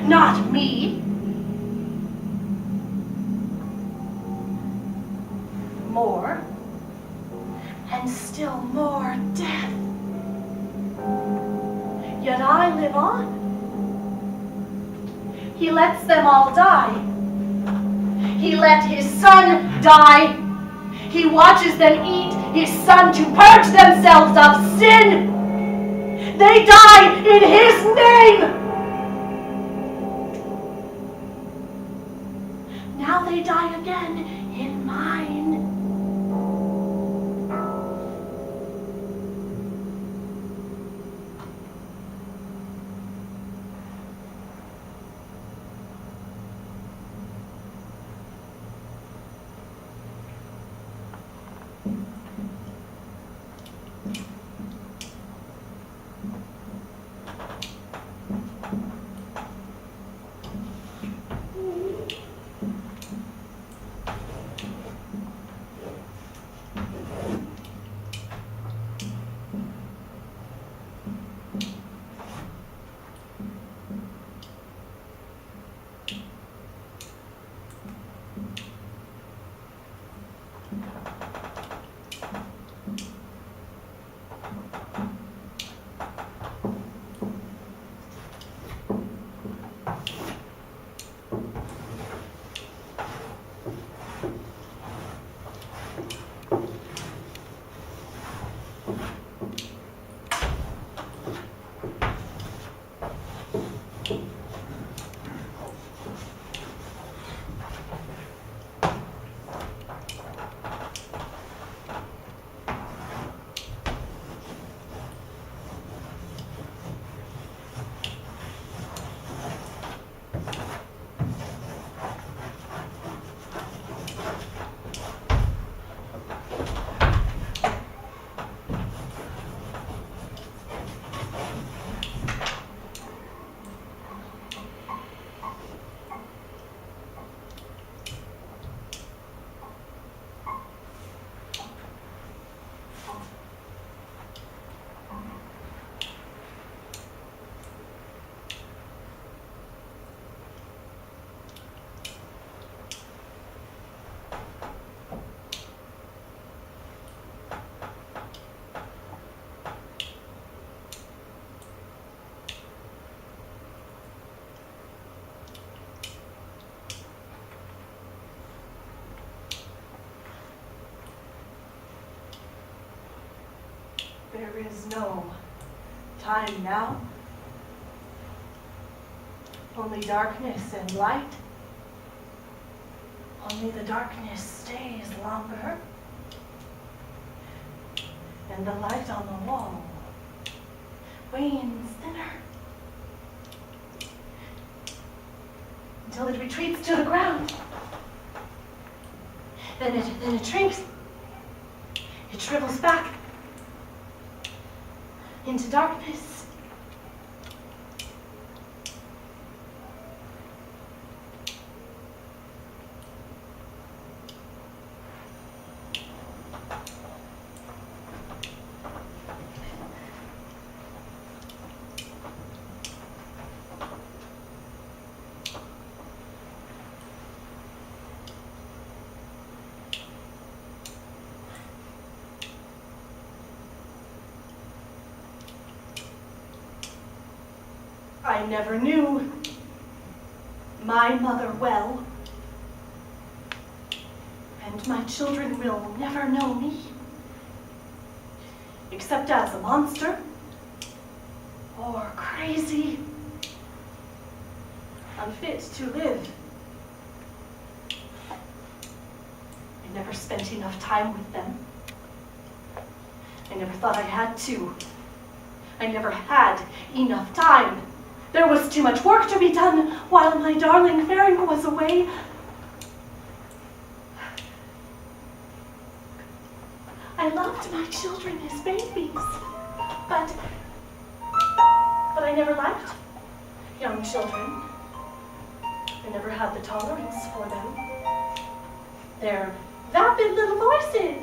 Not me. More and still more death. Yet I live on. he lets them all die. He let his son die. He watches them eat his son to purge themselves of sin. They die in his name. Now they die again in mine. There is no time now. Only darkness and light. Only the darkness stays longer. And the light on the wall wanes thinner. Until it retreats to the ground. Then it shrinks. It shrivels back into darkness. I never knew my mother well, and my children will never know me, except as a monster, or crazy, unfit to live. I never spent enough time with them. I never thought I had to. I never had enough time. There was too much work to be done while my darling fairy was away. I loved my children as babies, but I never liked young children. I never had the tolerance for them. Their vapid little voices,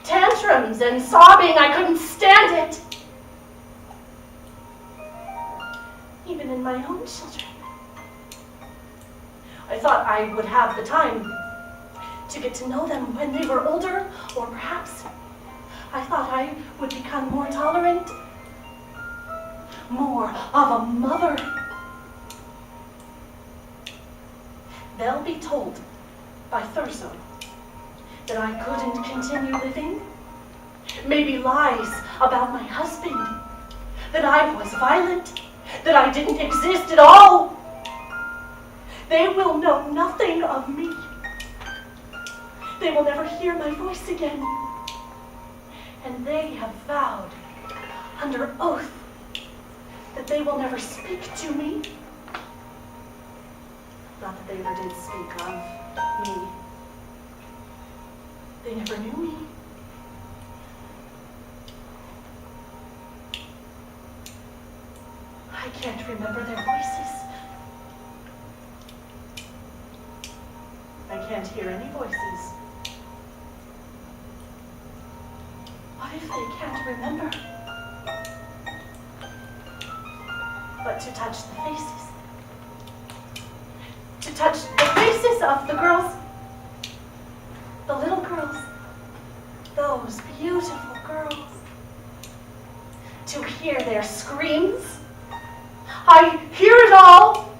tantrums and sobbing, I couldn't stand it. Even in my own children. I thought I would have the time to get to know them when they were older, or perhaps I thought I would become more tolerant, more of a mother. they'll be told by Thurso that I couldn't continue living. Maybe lies about my husband, that I was violent, that I didn't exist at all. They will know nothing of me. They will never hear my voice again. And they have vowed under oath that they will never speak to me. Not that they ever did speak of me. They never knew me. I can't remember their voices. I can't hear any voices. What if they can't remember? But to touch the faces. To touch the faces of the girls. The little girls. Those beautiful girls. To hear their screams. I hear it all.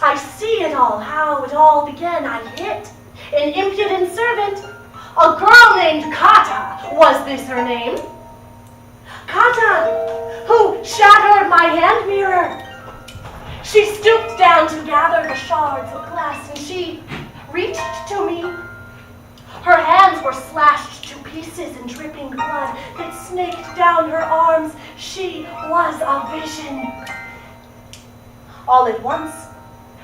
I see it all, how it all began. I hit an impudent servant. A girl named Kata, was this her name? Kata, who shattered my hand mirror. She stooped down to gather the shards of glass, and she reached to me. Her hands were slashed to pieces and dripping blood that snaked down her arms. She was a vision. All at once,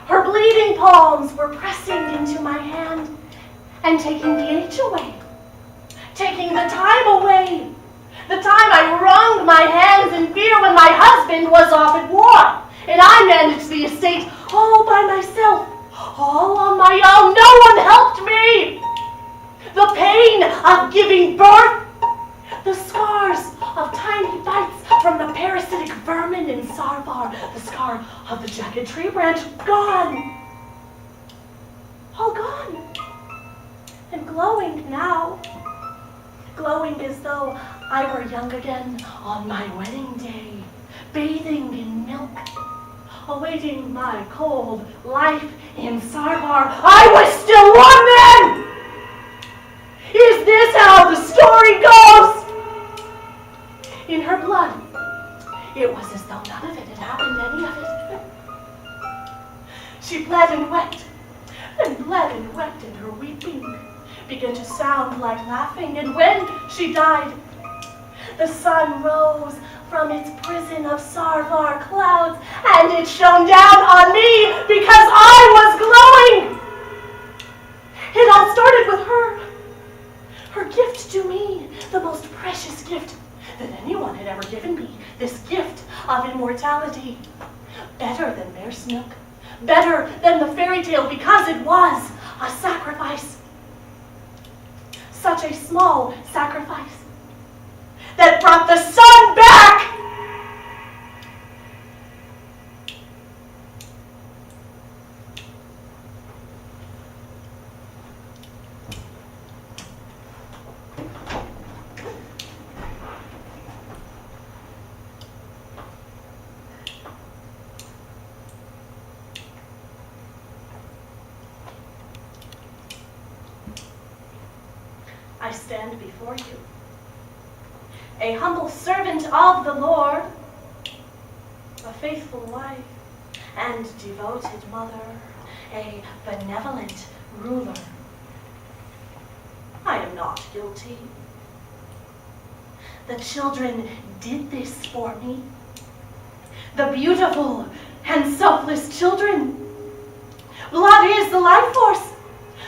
her bleeding palms were pressing into my hand and taking the age away, taking the time away, the time I wrung my hands in fear when my husband was off at war, and I managed the estate all by myself, all on my own. No one helped me. The pain of giving birth, the scars of tiny bites from the parasitic vermin in Sarvar, the scar of the jagged tree branch, gone. All gone. And glowing now. Glowing as though I were young again on my wedding day, bathing in milk, awaiting my cold life in Sarvar. I was still warm then! Is this how the story goes? In her blood, it was as though none of it had happened, any of it. She bled and wept, and bled and wept, and her weeping began to sound like laughing. And when she died, the sun rose from its prison of Sarvar clouds, and it shone down on me because I was glowing. It all started with her. Her gift to me, the most precious gift that anyone had ever given me, this gift of immortality. Better than mare's milk, better than the fairy tale, because it was a sacrifice. Such a small sacrifice that brought the sun back. I stand before you, a humble servant of the Lord, a faithful wife and devoted mother, a benevolent ruler. I am not guilty. The children did this for me. The beautiful and selfless children. Blood is the life force.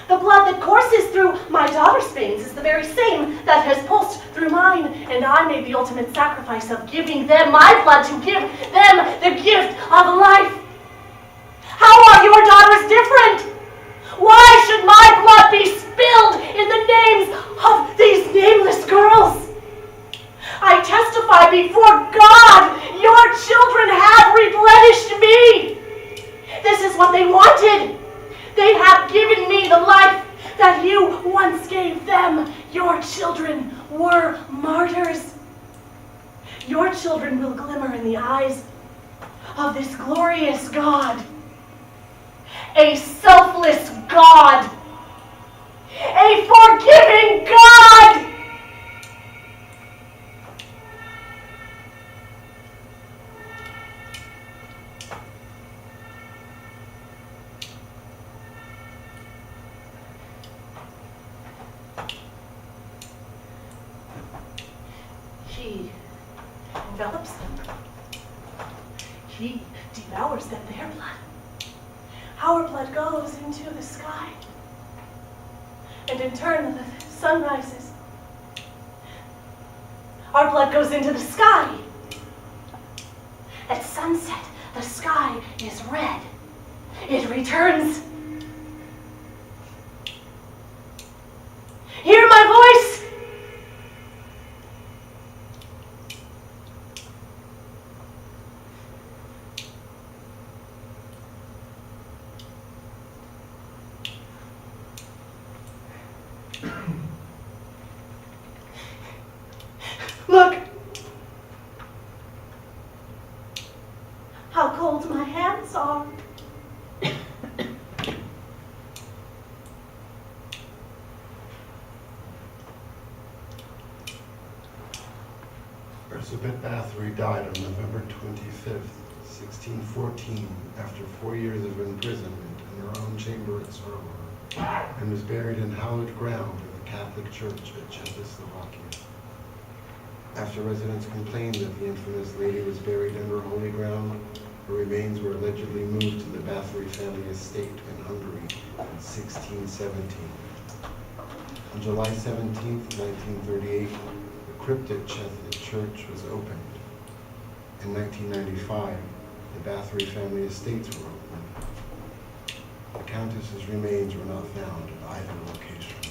The blood that courses through my daughter's veins is the very same that has pulsed through mine, and I made the ultimate sacrifice of giving them my blood to give them the gift of life. How are your daughters different? Why should my blood be spilled in the names of these nameless girls? I testify before God, your children have replenished me. This is what they wanted. They have given me the life that you once gave them. Your children were martyrs. Your children will glimmer in the eyes of this glorious God. a selfless God, a forgiving God. He envelops them. He devours them, their blood. Our blood goes into the sky. And in turn, the sun rises. Our blood goes into the sky. At sunset, the sky is red. It returns. Hear my voice? Look! How cold my hands are. Erzebet Bathory died on November 25th, 1614, after 4 years of imprisonment in her own chamber at Soror, and was buried in hallowed ground in the Catholic Church at Czechoslovakia. After residents complained that the infamous lady was buried under holy ground, her remains were allegedly moved to the Bathory family estate in Hungary in 1617. On July 17, 1938, the crypt at the church was opened. In 1995, the Bathory family estates were opened. The Countess's remains were not found at either location.